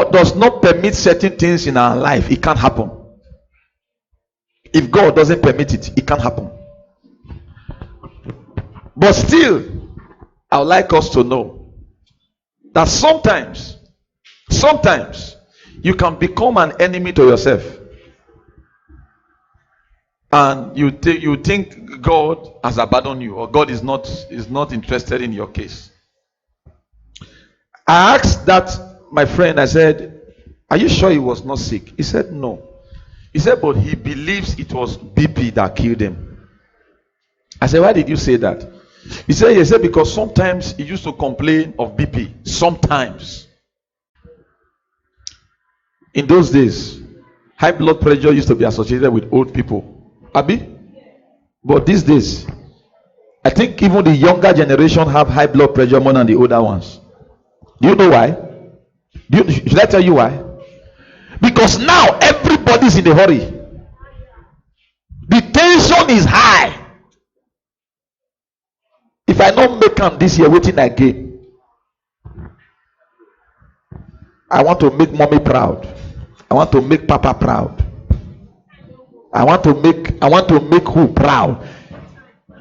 God does not permit certain things in our life, it can't happen. If God doesn't permit it, it can't happen. But still, I would like us to know that sometimes you can become an enemy to yourself, and you think God has abandoned you, or God is not interested in your case. I asked that my friend, I said, are you sure he was not sick? He said no. He said, but he believes it was BP that killed him. I said, why did you say that? He said because sometimes he used to complain of BP. Sometimes. In those days, high blood pressure used to be associated with old people. Abi? But these days, I think even the younger generation have high blood pressure more than the older ones. Do you know why? Should I tell you why? Because now everybody's in a hurry. The tension is high. If I don't make them this year, waiting again. I want to make mommy proud. I want to make papa proud. I want to make who proud.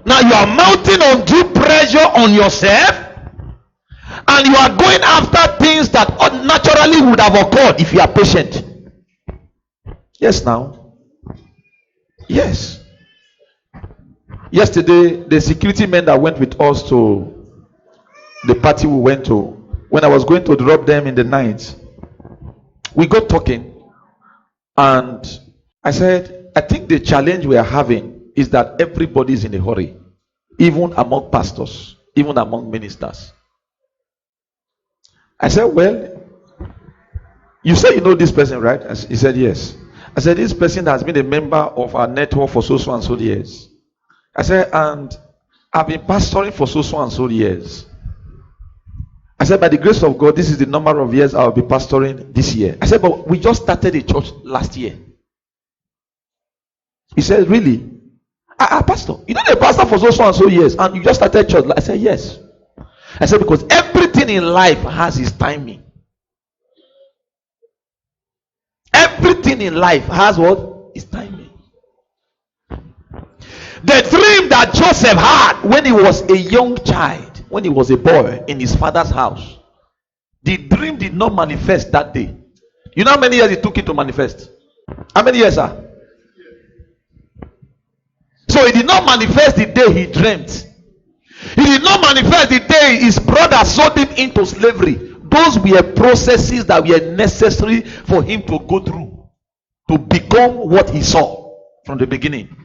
Now you are mounting undue pressure on yourself, and you are going after things that naturally would have occurred if you are patient. Yes, now. Yes. Yesterday, the security men that went with us to the party we went to, when I was going to drop them in the night, we got talking, and I said, I think the challenge we are having is that everybody is in a hurry, even among pastors, even among ministers. I said, well, you say you know this person, right? He said, yes. I said, this person has been a member of our network for so and so years. I said, and I've been pastoring for so and so years. I said, by the grace of God, this is the number of years I'll be pastoring this year. I said, but we just started a church last year. He said, really? Pastor, you know the pastor for so and so years, and you just started church? I said, yes. I said, because everything in life has its timing. Everything in life has what? Its timing. The dream that Joseph had when he was a young child, when he was a boy in his father's house, the dream did not manifest that day. You know how many years it took it to manifest? How many years, sir? So it did not manifest the day he dreamt. He did not manifest the day his brother sold him into slavery. Those were processes that were necessary for him to go through to become what he saw from the beginning.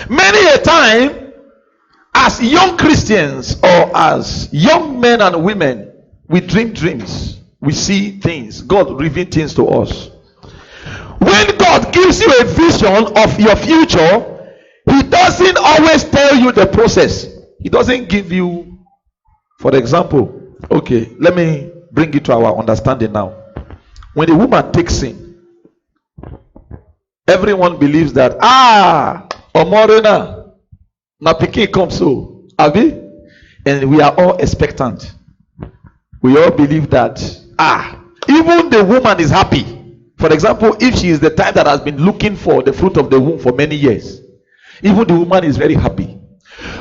Many a time, as young Christians or as young men and women, we dream dreams. We see things. God reveals things to us. When God gives you a vision of your future, He doesn't always tell you the process. He doesn't give you, for example, okay, let me bring it to our understanding now. When a woman takes in, everyone believes that, Omorena, na pikin come so, abi? And we are all expectant. We all believe that, even the woman is happy. For example, if she is the type that has been looking for the fruit of the womb for many years, even the woman is very happy.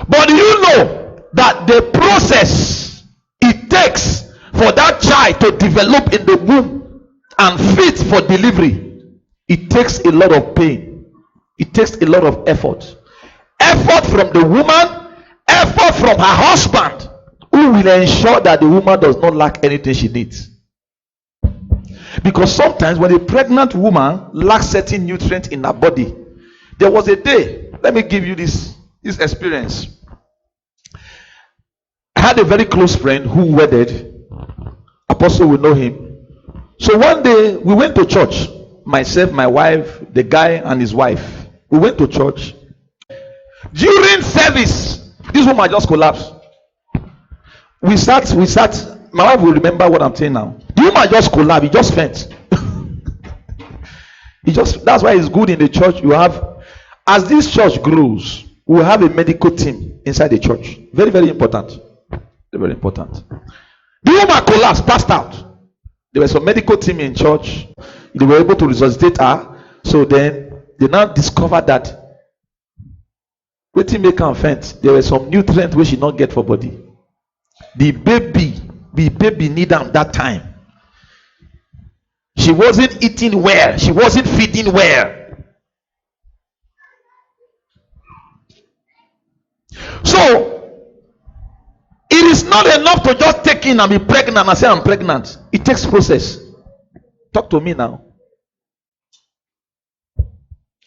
But you know that the process it takes for that child to develop in the womb and fit for delivery, it takes a lot of pain. It takes a lot of effort. Effort from the woman, effort from her husband, who will ensure that the woman does not lack anything she needs. Because sometimes when a pregnant woman lacks certain nutrients in her body, there was a day, let me give you this experience. I had a very close friend who wedded. Apostle will know him. So one day we went to church, myself, my wife, the guy and his wife. We went to church. During service, this woman just collapsed. We sat. My wife will remember what I'm saying now. The woman just collapsed. He just faint. That's why it's good in the church. You have, as this church grows, we will have a medical team inside the church. Very, very important. Very, very important. The woman collapsed, passed out. There was some medical team in church. They were able to resuscitate her. So then they now discovered that wetin make am faint. There were some nutrients which she not get for body. The baby need am that time. She wasn't eating well. She wasn't feeding well. So it is not enough to just take in and be pregnant and say I'm pregnant. It takes process. Talk to me now.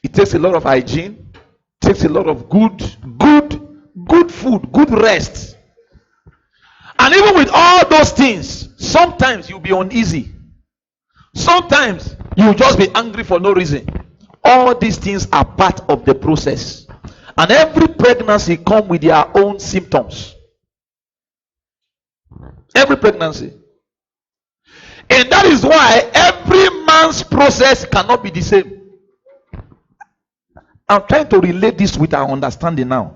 It takes a lot of hygiene. It takes a lot of good food, good rest. And even with all those things, sometimes you'll be uneasy. Sometimes you'll just be angry for no reason. All these things are part of the process. And every pregnancy comes with their own symptoms. Every pregnancy. And that is why every man's process cannot be the same. I'm trying to relate this with our understanding now.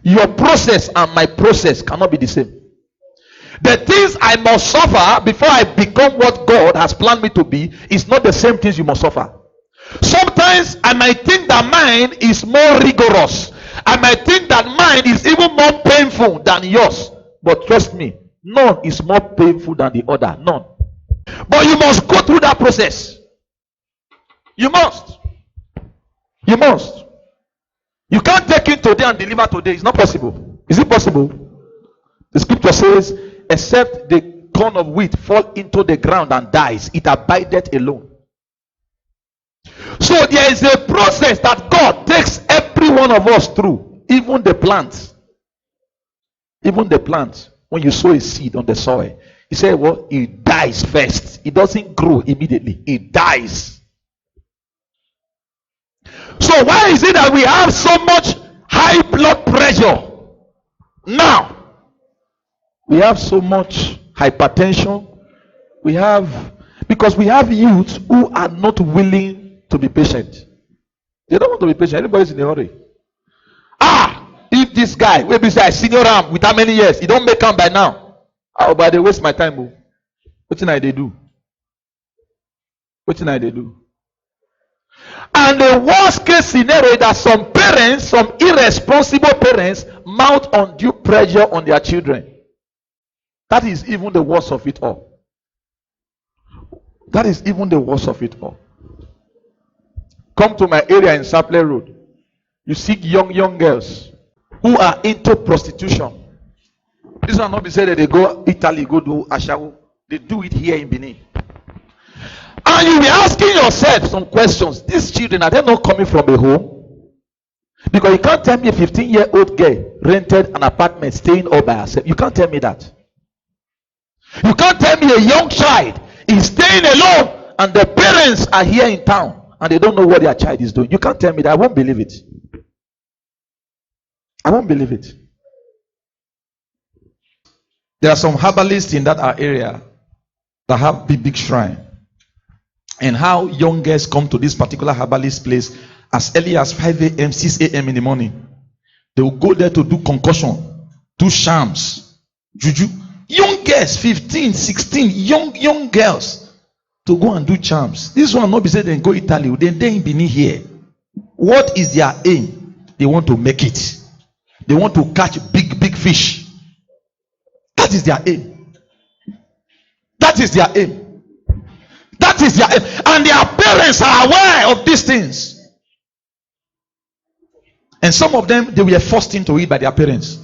Your process and my process cannot be the same. The things I must suffer before I become what God has planned me to be is not the same things you must suffer. Sometimes I might think that mine is more rigorous. I might think that mine is even more painful than yours. But trust me, none is more painful than the other. None. But you must go through that process. You must. You must. You can't take it today and deliver today. It's not possible. Is it possible? The scripture says, except the corn of wheat fall into the ground and dies, it abideth alone. So there is a process that God takes every one of us through. Even the plants. Even the plants. When you sow a seed on the soil, he said, well, it dies first. It doesn't grow immediately. It dies. So why is it that we have so much high blood pressure now? We have so much hypertension. Because we have youths who are not willing to be patient. They don't want to be patient. Everybody's in a hurry. If this guy, maybe say I senior him with how many years, he don't make him by now. But they waste my time. What thing I they do? What thing I they do? And the worst case scenario is that some parents, some irresponsible parents, mount undue pressure on their children. That is even the worst of it all. That is even the worst of it all. Come to my area in Saple Road. You see young girls who are into prostitution. This will not be said that they go Italy, go do Ashawo. They do it here in Benin. And you'll be asking yourself some questions. These children, are they not coming from a home? Because you can't tell me a 15-year-old girl rented an apartment staying all by herself. You can't tell me that. You can't tell me a young child is staying alone and the parents are here in town and they don't know what their child is doing. You can't tell me that. I won't believe it. I won't believe it. There are some herbalists in that our area that have big shrine. And how young girls come to this particular herbalist place as early as 5 a.m., 6 a.m. in the morning. They will go there to do concussion, do shams, juju. Young girls, 15, 16, young girls to go and do charms. This one not be said they go Italy. They ain't been here. What is their aim? They want to make it. They want to catch big fish. That is their aim. That is their aim. That is their aim. And their parents are aware of these things. And some of them, they were forced into it by their parents.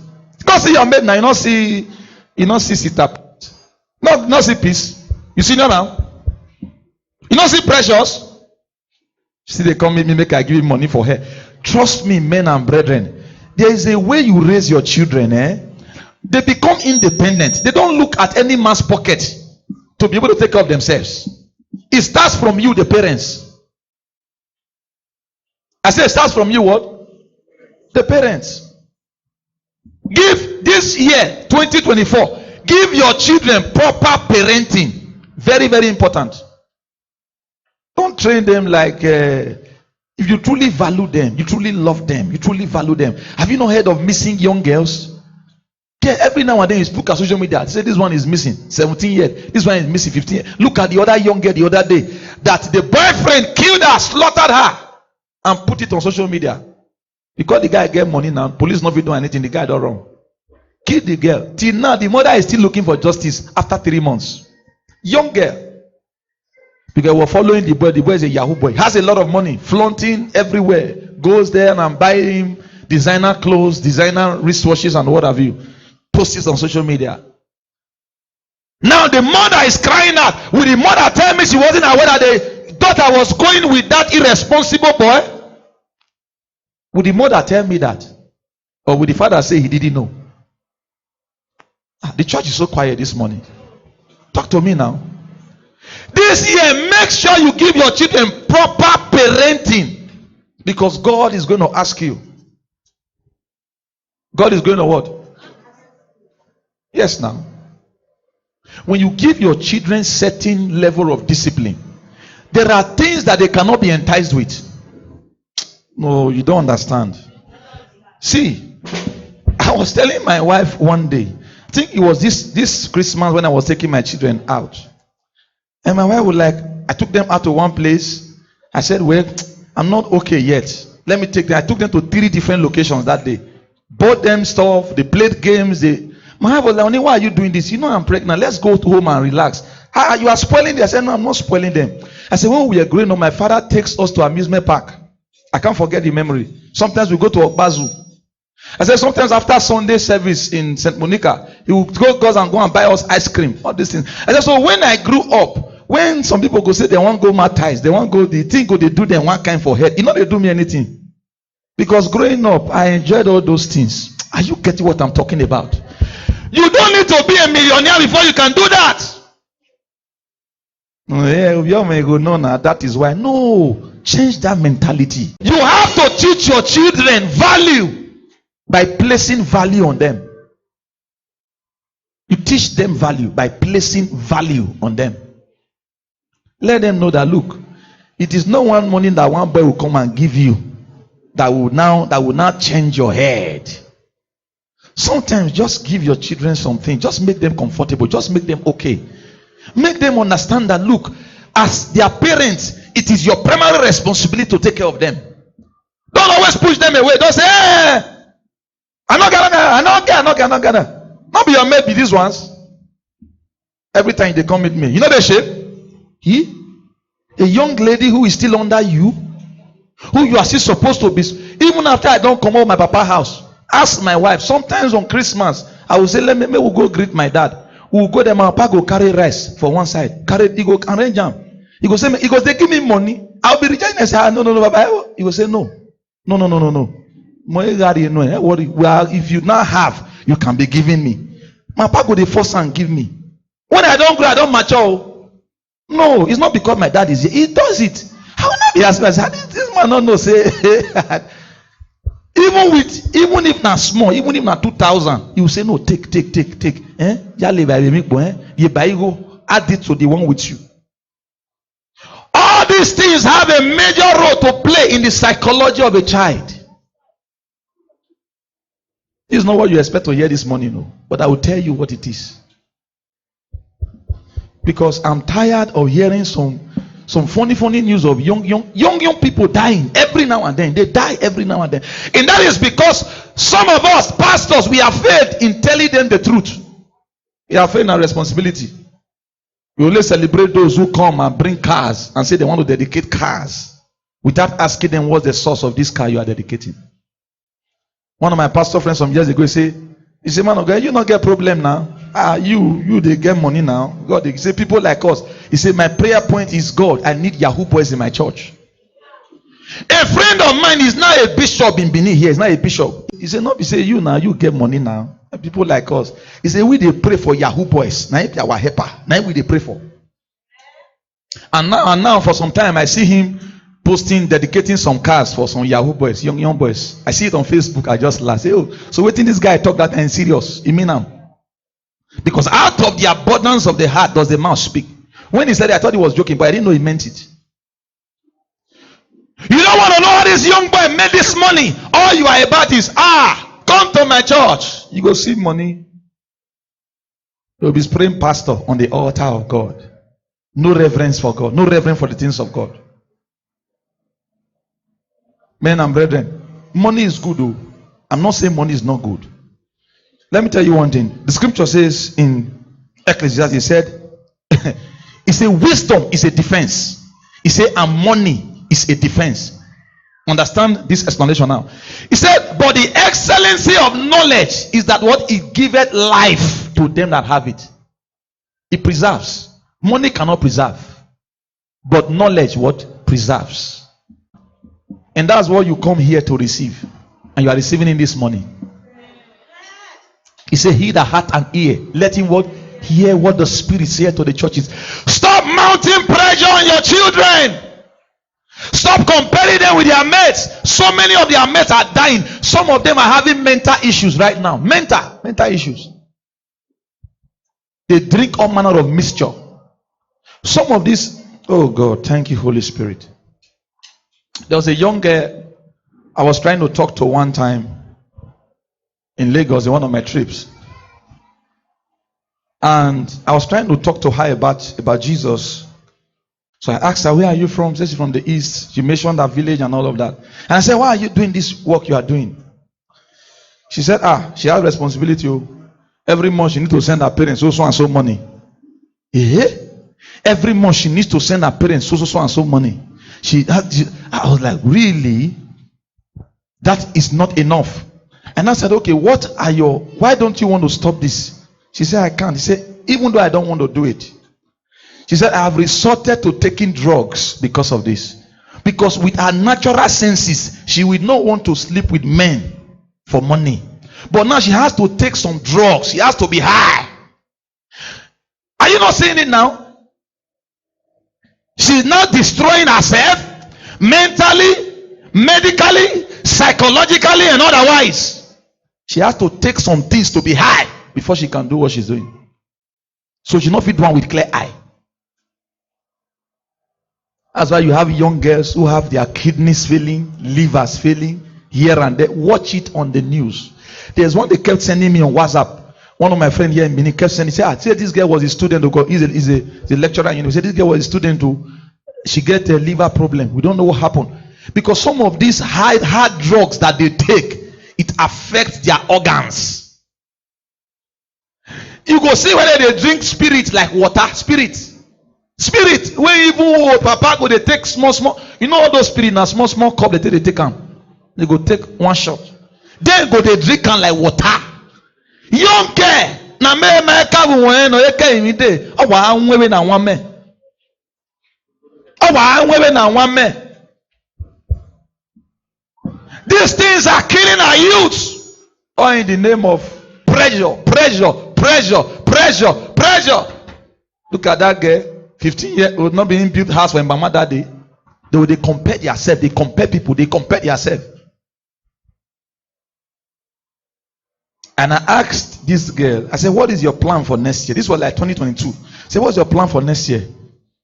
Go see your maid now. You not see sit up. Not see peace. You see now? You not see precious. See, they come make I give you money for her. Trust me, men and brethren. There is a way you raise your children. They become independent. They don't look at any man's pocket to be able to take care of themselves. It starts from you, the parents. I say it starts from you, what? The parents. Give this year, 2024, give your children proper parenting. Very, very important. Don't train them like, if you truly value them, you truly love them, you truly value them. Have you not heard of missing young girls? Every now and then you look at social media, say this one is missing 17 years, this one is missing 15 years. Look at the other young girl the other day that the boyfriend killed her, slaughtered her, and put it on social media. Because the guy get money now, police not doing anything, the guy don't wrong. Kill the girl. Till now, the mother is still looking for justice after 3 months. Young girl. Because we're following the boy. The boy is a Yahoo boy. Has a lot of money, flaunting everywhere. Goes there and buy him designer clothes, designer wristwatches, and what have you. Posts it on social media. Now the mother is crying out. Will the mother tell me she wasn't aware that the daughter was going with that irresponsible boy? Would the mother tell me that? Or would the father say he didn't know? The church is so quiet this morning. Talk to me now. This year, make sure you give your children proper parenting. Because God is going to ask you. God is going to what? Yes, now. When you give your children certain level of discipline, there are things that they cannot be enticed with. No, you don't understand. See, I was telling my wife one day, I think it was this Christmas when I was taking my children out. And my wife was like, I took them out to one place. I said, well, I'm not okay yet. Let me take them. I took them to 3 different locations that day. Bought them stuff. They played games. My wife was like, why are you doing this? You know I'm pregnant. Let's go to home and relax. You are spoiling them. I said, no, I'm not spoiling them. I said, when we are growing up, my father takes us to amusement park. I can't forget the memory. Sometimes we go to Okbazu. I said, sometimes after Sunday service in St. Monica, he would go and buy us ice cream. All these things. I said, so when I grew up, when some people go say they want to go baptized, they want to go, they think they do them one kind for head. You know they do me anything. Because growing up, I enjoyed all those things. Are you getting what I'm talking about? You don't need to be a millionaire before you can do that. No, that is why. No. Change that mentality. You have to teach your children value by placing value on them. You teach them value by placing value on them. Let them know that, look, it is not one money that one boy will come and give you that will now change your head. Sometimes just give your children something. Just make them comfortable. Just make them okay. Make them understand that, look, as their parents, it is your primary responsibility to take care of them. Don't always push them away. Don't say, hey, I'm not gonna. Not be your mate be these ones. Every time they come with me. You know the shape? A young lady who is still under you, who you are still supposed to be, even after I don't come out of my papa's house. Ask my wife. Sometimes on Christmas, I will say, let me we'll go greet my dad. We'll go there, my papa go carry rice for one side. He go arrange them. He go say, they give me money. I'll be rejecting. I say, no, Baba. He will say, no. If you now have, you can be giving me. My papa go the first and give me. When I don't grow, I don't mature. No, it's not because my dad is here. He does it. How not? He asked me, this man don't know. Say, even if not small, even if not 2,000, he will say, no, take. Add it to the one with you. All these things have a major role to play in the psychology of a child. This is not what you expect to hear this morning, no. But I will tell you what it is. Because I'm tired of hearing some funny news of young people dying every now and then. They die every now and then. And that is because some of us, pastors, we have failed in telling them the truth. We have failed in our responsibility. We only celebrate those who come and bring cars and say they want to dedicate cars without asking them what's the source of this car you are dedicating. One of my pastor friends some years ago he said, man of God, you not get problem now. You they get money now. God, he say people like us. He said, my prayer point is, God, I need Yahoo boys in my church. A friend of mine is now a bishop in Benin here. He's not a bishop. He said, no, he say you now, you get money now. People like us. He said, we they pray for Yahoo boys. Now if our helper, now we they pray for. And now for some time I see him posting, dedicating some cars for some Yahoo boys, young boys. I see it on Facebook. I just laugh. Say, oh, so waiting this guy talk that and serious. You mean now? Because out of the abundance of the heart does the mouth speak. When he said it, I thought he was joking, but I didn't know he meant it. You don't want to know how this young boy made this money. All you are about is, come to my church. You go see money. You'll be spraying pastor on the altar of God. No reverence for God. No reverence for the things of God. Men and brethren, money is good though. I'm not saying money is not good. Let me tell you one thing. The scripture says in Ecclesiastes, it said, it said wisdom is a defense. It said and money is a defense. Understand this explanation now. He said, but the excellency of knowledge is that what? It giveth life to them that have it. It preserves. Money cannot preserve. But knowledge what? Preserves. And that's what you come here to receive. And you are receiving in this morning. He said, he that hath an ear, let him what? Hear what the Spirit saith to the churches. Stop mounting pressure on your children. Stop comparing them with their mates. So many of their mates are dying. Some of them are having mental issues right now. Mental issues. They drink all manner of mixture. Some of these, oh God, thank you, Holy Spirit. There was a young girl I was trying to talk to one time in Lagos in one of my trips. And I was trying to talk to her about Jesus. So I asked her, where are you from? She said she's from the east. She mentioned that village and all of that. And I said, why are you doing this work you are doing? She said, she has responsibility. Every month she needs to send her parents so and so money. Every month she needs to send her parents so and so money. I was like, really? That is not enough. And I said, okay, why don't you want to stop this? She said, I can't. He said, even though I don't want to do it. She said, I have resorted to taking drugs because of this. Because with her natural senses, she would not want to sleep with men for money. But now she has to take some drugs. She has to be high. Are you not seeing it now? She's not destroying herself mentally, medically, psychologically, and otherwise. She has to take some things to be high before she can do what she's doing. So she's not fit one with clear eye. That's why you have young girls who have their kidneys failing, livers failing, here and there. Watch it on the news. There's one they kept sending me on WhatsApp. One of my friends here in Benin kept sending, say, this girl was a student who he's a lecturer. He said this girl was a student who she get a liver problem. We don't know what happened. Because some of these hard drugs that they take, it affects their organs. You go see whether they drink spirit like water. Spirit, where even papa go they take small. You know all those spirit now small cup they take them. They go take one shot. Then go they drink them like water. Young girl, na me kabu no eke imide. Owa anwewe na one me. These things are killing our youth. All in the name of pressure. Look at that girl. 15 years old, not being built house when mama that day. They compare themselves. They compare people. They compare themselves. And I asked this girl, I said, what is your plan for next year? This was like 2022. I said, what's your plan for next year?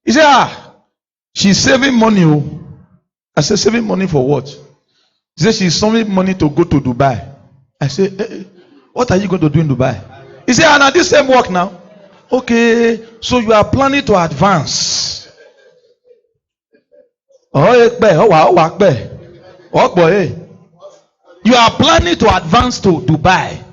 He said, she's saving money. I said, saving money for what? He said, she's saving money to go to Dubai. I said, what are you going to do in Dubai? He said, now this same work now. Okay, so you are planning to advance. You are planning to advance to Dubai.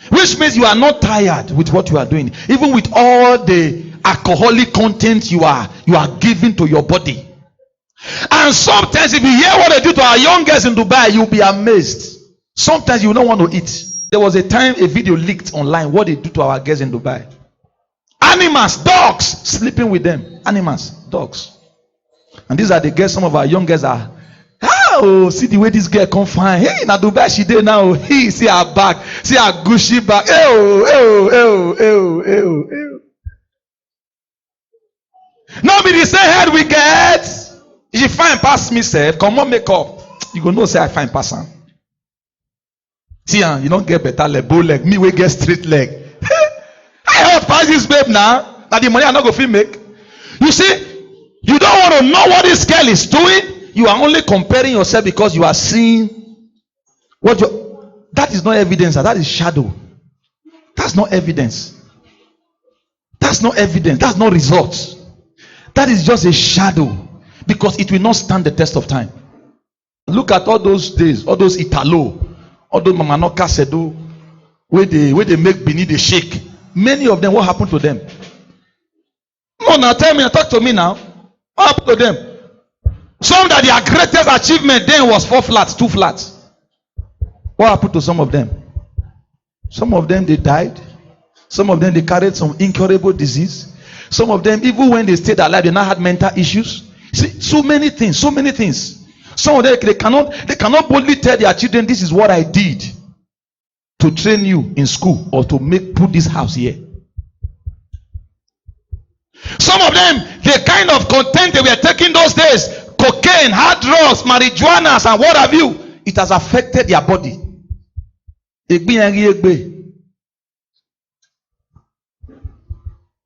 Which means you are not tired with what you are doing. Even with all the alcoholic content you are giving to your body. And sometimes if you hear what they do to our young girls in Dubai, you'll be amazed. Sometimes you don't want to eat. There was a time a video leaked online what they do to our girls in Dubai. Animals, dogs, sleeping with them. Animals, dogs. And these are the girls, some of our young girls are. Oh, see the way this girl come fine. Hey, na Dubai she did now. He see her back, see her Gucci back. Now be the same head we get. She fine pass me, self. Come on, make up. You go know say I fine pass her. See, you don't get better leg, bow leg. Me we get straight leg. I help pass this babe now. That the money I not go fit make. You see, you don't want to know what this girl is doing. You are only comparing yourself because you are seeing what you. That is not evidence. That is shadow. That's not evidence. That's not evidence. That's not results. That is just a shadow, because it will not stand the test of time. Look at all those days, all those Italo, all those Mamanoka Sedo, where they make Bini they shake. Many of them, what happened to them? No, now tell me, talk to me now. What happened to them? Some that their greatest achievement then was 4 flats, 2 flats. What happened to some of them? Some of them, they died. Some of them, they carried some incurable disease. Some of them, even when they stayed alive, they now had mental issues. See, so many things. Some of them, they cannot boldly tell their children, this is what I did to train you in school, or to put this house here. Some of them, the kind of content they were taking those days, cocaine, hard drugs, marijuana, and what have you, it has affected their body.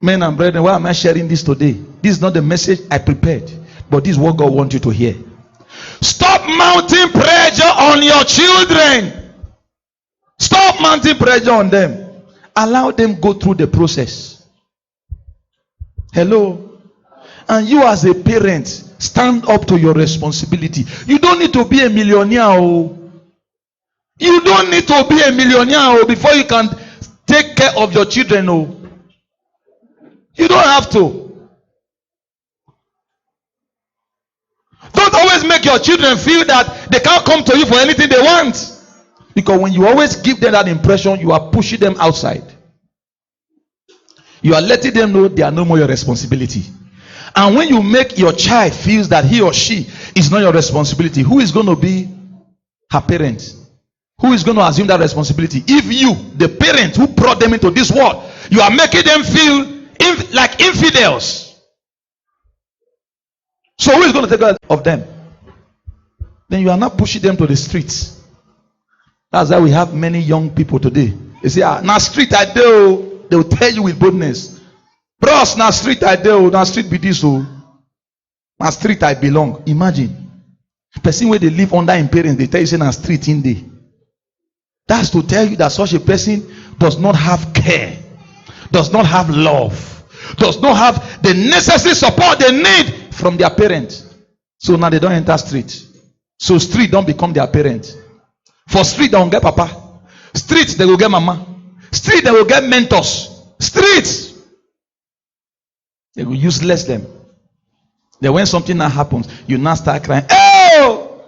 Men and brethren, why am I sharing this today? This is not the message I prepared, but this is what God wants you to hear. Stop mounting pressure on your children. Stop mounting pressure on them. Allow them go through the process. Hello? And you as a parent, stand up to your responsibility. You don't need to be a millionaire. Oh. You don't need to be a millionaire before you can take care of your children. Oh. You don't have to. Don't always make your children feel that they can't come to you for anything they want. Because when you always give them that impression, you are pushing them outside. You are letting them know they are no more your responsibility. And when you make your child feel that he or she is not your responsibility, who is going to be her parent? Who is going to assume that responsibility? If you, the parent who brought them into this world, you are making them feel like infidels. So who is going to take care of them? Then you are not pushing them to the streets. That's why we have many young people today. They say, now street I do. They will tell you with boldness, bros, now street I do. Now street be this. Now street I belong. Imagine. Person where they live under in parents, they tell you say now street in there. That's to tell you that such a person does not have care, does not have love, does not have the necessary support they need from their parents. So now they don't enter street. So street don't become their parent. For street they will get papa. Street they will get mama. Street they will get mentors. Streets they will useless them. Then when something now happens, you now start crying. Oh,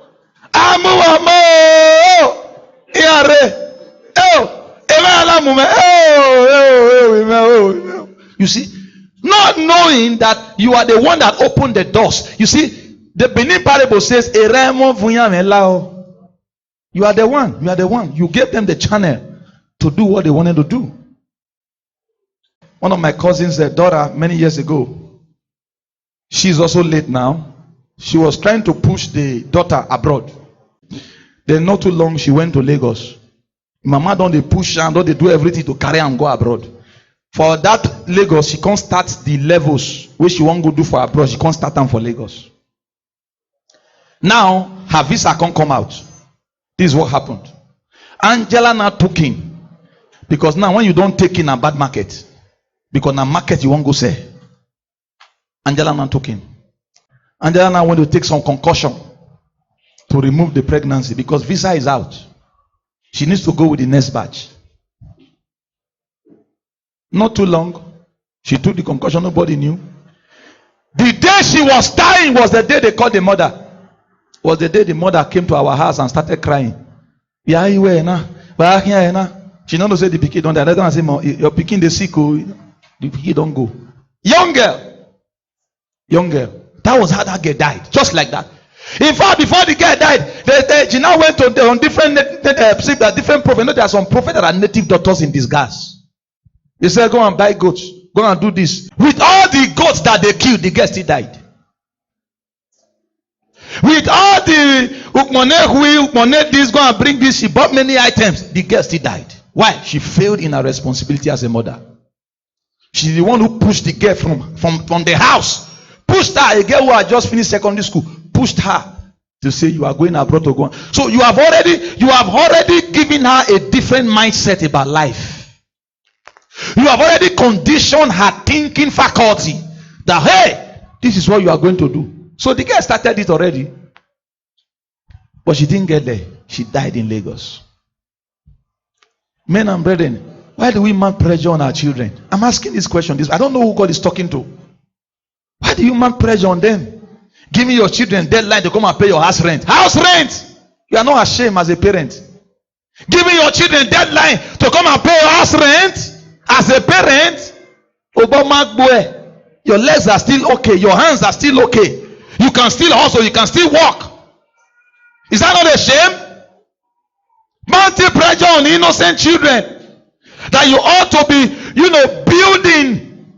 you see, not knowing that you are the one that opened the doors. You see, the Benin parable says, you are the one. You are the one. You gave them the channel to do what they wanted to do. One of my cousins, their daughter, many years ago, she's also late now. She was trying to push the daughter abroad. Then not too long, she went to Lagos. Mama don't they push and don't they do everything to carry and go abroad. For that Lagos, she can't start the levels where she won't go do for abroad. She can't start them for Lagos. Now her visa can't come out. This is what happened. Angela now took him, because now when you don't take in a bad market, because now market you won't go sell. Angela now took him. Angela now went to take some concussion to remove the pregnancy, because visa is out. She needs to go with the next batch. Not too long, she took the concussion. Nobody knew. The day she was dying was the day they called the mother. Was the day the mother came to our house and started crying. She don't know say the pikin don't die. Don't say your pikin they sick. The pikin don't go. Young girl. That was how that girl died. Just like that. In fact, before the girl died, she now went on different prophets. You know, there are some prophets that are native doctors in disguise. They said, go and buy goats. Go and do this. With all the goats that they killed, the girl still died. With all the ukmone this, go and bring this, she bought many items, the girl still died. Why? She failed in her responsibility as a mother. She's the one who pushed the girl from the house. Pushed her, a girl who had just finished secondary school, pushed her to say you are going abroad to go on. So you have already given her a different mindset about life. You have already conditioned her thinking faculty that, hey, this is what you are going to do. So the girl started it already. But she didn't get there. She died in Lagos. Men and brethren, why do we mount pressure on our children? I'm asking this question. I don't know who God is talking to. Why do you mount pressure on them? Giving your children deadline to come and pay your house rent. House rent! You are not ashamed as a parent. Giving your children deadline to come and pay your house rent. As a parent, your legs are still okay, your hands are still okay. You can still hustle, you can still walk. Is that not a shame? Mounting pressure on innocent children that you ought to be, building,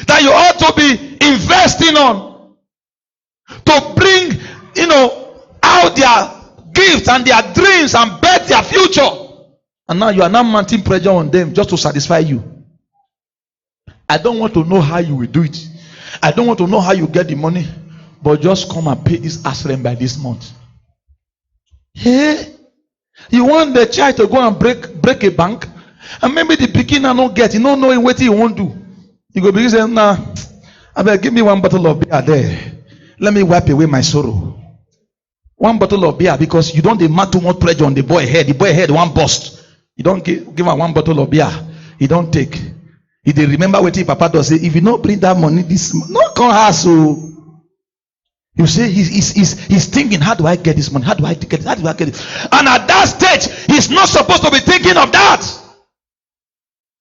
that you ought to be investing on to bring, out their gifts and their dreams and bet their future. And now you are now mounting pressure on them just to satisfy you. I don't want to know how you will do it. I don't want to know how you get the money. But just come and pay this house rent by this month. Hey, you want the child to go and break a bank? And maybe the beginner not get, not knowing what he won't do. You go begin saying, nah, I better give me one bottle of beer there. Let me wipe away my sorrow. One bottle of beer, because you don't demand too much pressure on the boy head. The boy head one bust. You don't give him one bottle of beer. He don't take. He dey remember what Papa does say. If you don't bring that money, this no come hassle. You say he's thinking, how do I get this money? How do I get it? How do I get it? And at that stage, he's not supposed to be thinking of that.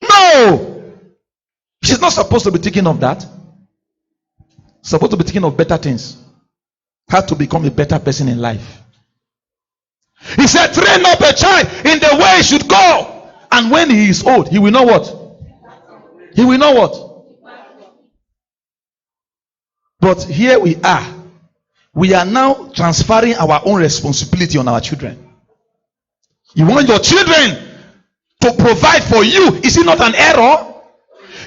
No, she's not supposed to be thinking of that. Supposed to be thinking of better things. How to become a better person in life. He said, train up a child in the way he should go. And when he is old, he will know what? He will know what? But here we are. We are now transferring our own responsibility on our children. You want your children to provide for you. Is it not an error?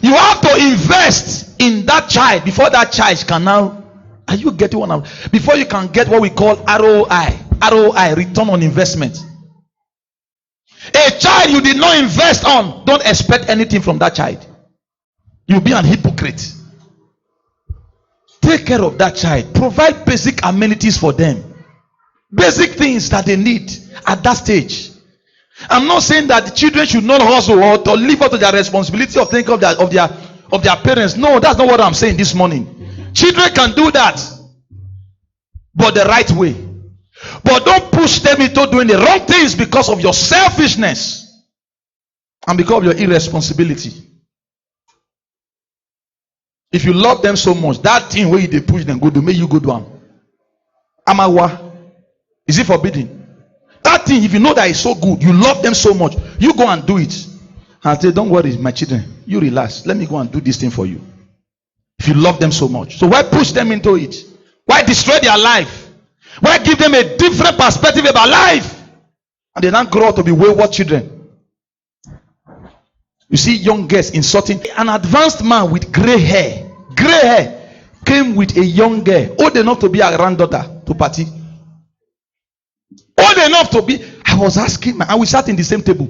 You have to invest in that child before that child can now. Are you getting one? Before you can get what we call ROI. ROI, return on investment. A child you did not invest on, don't expect anything from that child. You'll be an hypocrite. Take care of that child. Provide basic amenities for them. Basic things that they need at that stage. I'm not saying that the children should not hustle or to live up to their responsibility of thinking of their parents. No, that's not what I'm saying this morning. Children can do that, but the right way. But don't push them into doing the wrong things because of your selfishness and because of your irresponsibility. If you love them so much, that thing where they push them go do, make you go do them. Amawa, is it forbidden? That thing, if you know that it's so good, you love them so much, you go and do it. And say, don't worry, my children, you relax. Let me go and do this thing for you. If you love them so much. So why push them into it? Why destroy their life? Why give them a different perspective about life? And they don't grow up to be wayward children. You see young girls insulting. An advanced man with gray hair came with a young girl, old enough to be a granddaughter to party. Old enough to be. I was asking, and we sat in the same table.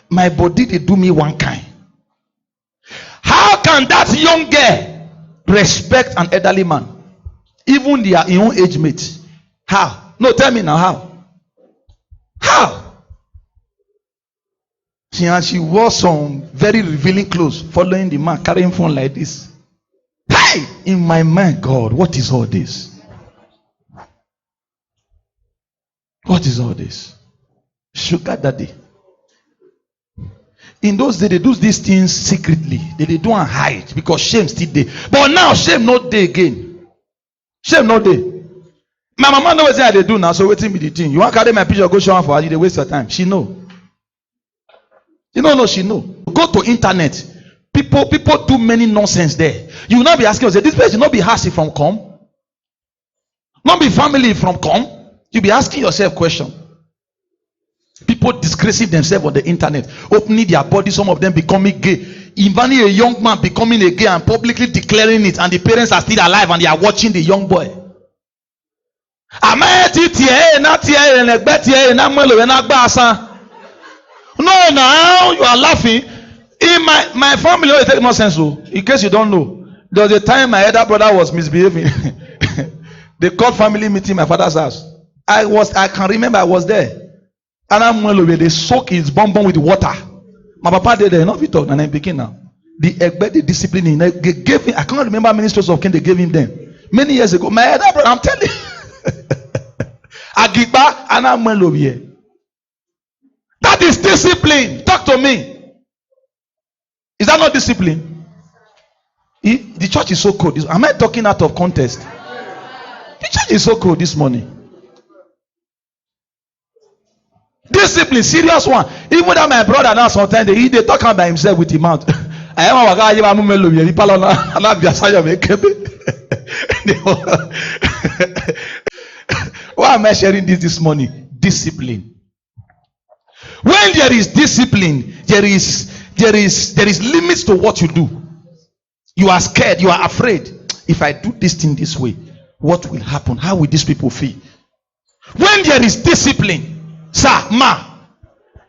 My body, they do me one kind. How can that young girl respect an elderly man? Even their own age mate. How? No, tell me now how. How? She wore some very revealing clothes, following the man, carrying phone like this. Hey! In my mind, God, what is all this? What is all this? Sugar daddy. In those days, they do these things secretly. They don't hide because shame still there. But now shame not there again. Shame not there. My mama knows what they do now, so waiting me the thing. You want to carry my picture, go show her for her, they waste your time. She know. You know, she know. Go to internet. People do many nonsense there. You will not be asking yourself, this place will not be Hasi from come. Not be family from come. You'll be asking yourself question. People disgracing themselves on the internet, opening their body, some of them becoming gay. Even a young man becoming a gay and publicly declaring it, and the parents are still alive and they are watching the young boy. No, now you are laughing. In my family, it takes no sense. So, in case you don't know, there was a time my elder brother was misbehaving. They called family meeting in my father's house. I can remember I was there. And they soak his bum with water. My papa did not be talk and I'm picking now. The discipline they gave him. I can't remember many stories of King they gave him then. Many years ago. My elder brother, I'm telling you. Agiba and I'm here. That is discipline. Talk to me. Is that not discipline? The church is so cold. Am I talking out of context? The church is so cold this morning. Discipline, serious one. Even that my brother now sometimes they talk about himself with his mouth. I am why am I sharing this morning? Discipline. When there is discipline, there is limits to what you do. You are scared, you are afraid. If I do this thing this way, what will happen? How will these people feel? When there is discipline, sir, ma,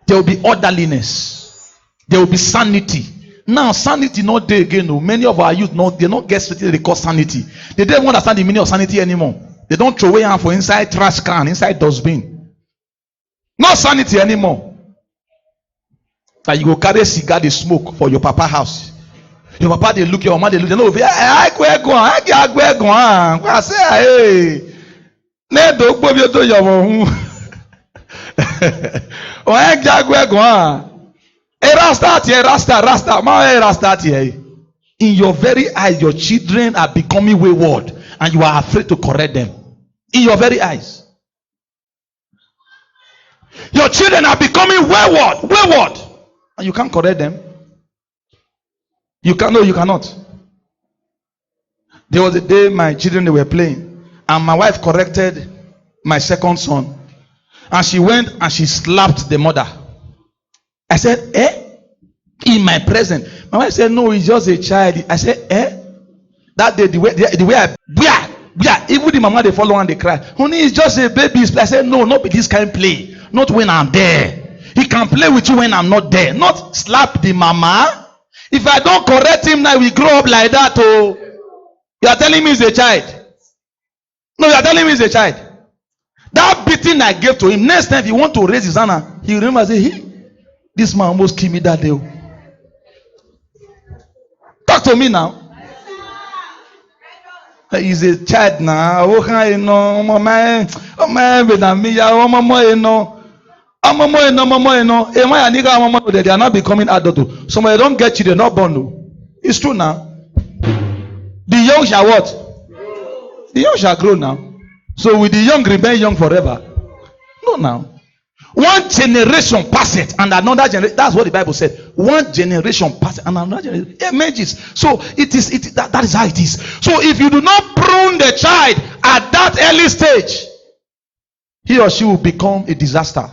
there will be orderliness. There will be sanity. Now, sanity not there again. No. Many of our youth they don't get something they call sanity. They don't understand the meaning of sanity anymore. They don't throw away hand for inside trash can, inside dustbin. Not sanity anymore. That you go carry cigar, they smoke for your papa house. Your papa they look, your mama they look. They know, I go on. I say, hey, ne do gbobio to your mom. Oh, I go on. Hey, Rasta, ma here. In your very eyes, your children are becoming wayward, and you are afraid to correct them. In your very eyes, your children are becoming wayward. And you can't correct them. You cannot. There was a day my children they were playing, and my wife corrected my second son, and she went and she slapped the mother. I said, in my presence. My wife said, no, he's just a child. I said, that day the way I even the mama they follow and they cry. Honey, it's just a baby. I said, no, not with this kind of play. Not when I'm there. He can play with you when I'm not there. Not slap the mama. If I don't correct him now, we grow up like that. Oh, you are telling me he's a child. No, you are telling me he's a child. That beating I gave to him. Next time, if you want to raise his hand, he will remember say, hey, this man almost killed me that day. Talk to me now. He's a child now. Oh, I know, mama, they are not becoming adult. Some of them don't get children, not born. It's true now. The young shall what? The young shall grow now. So will the young remain young forever? No, now. One generation passes and another generation. That's what the Bible said. One generation passes and another generation emerges. So that is how it is. So if you do not prune the child at that early stage, he or she will become a disaster.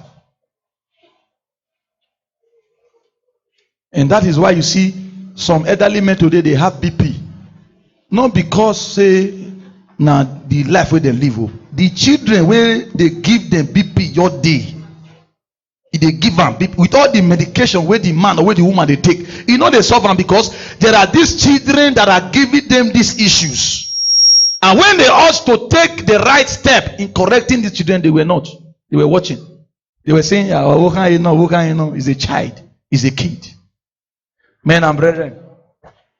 And that is why you see some elderly men today, they have BP. Not because say now the life where they live. The children where they give them BP your day. They give them BP with all the medication where the man or where the woman they take. You know they suffer because there are these children that are giving them these issues. And when they ought to take the right step in correcting the children, they were not. They were watching. They were saying, is a child, is a kid. Men and brethren,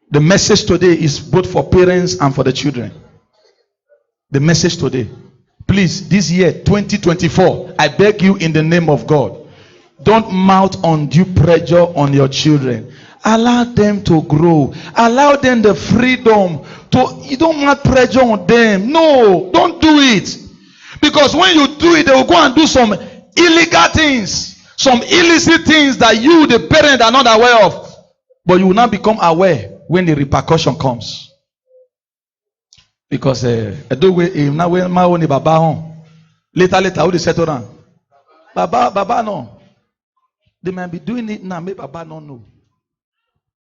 the message today is both for parents and for the children. The message today. Please, this year, 2024, I beg you in the name of God, don't mount undue pressure on your children. Allow them to grow. Allow them the freedom to, you don't mount pressure on them. No, don't do it. Because when you do it, they will go and do some illegal things, some illicit things that you, the parent, are not aware of. But you will not become aware when the repercussion comes. Because later, how they settle down? Baba, no. They might be doing it now, maybe Baba don't know.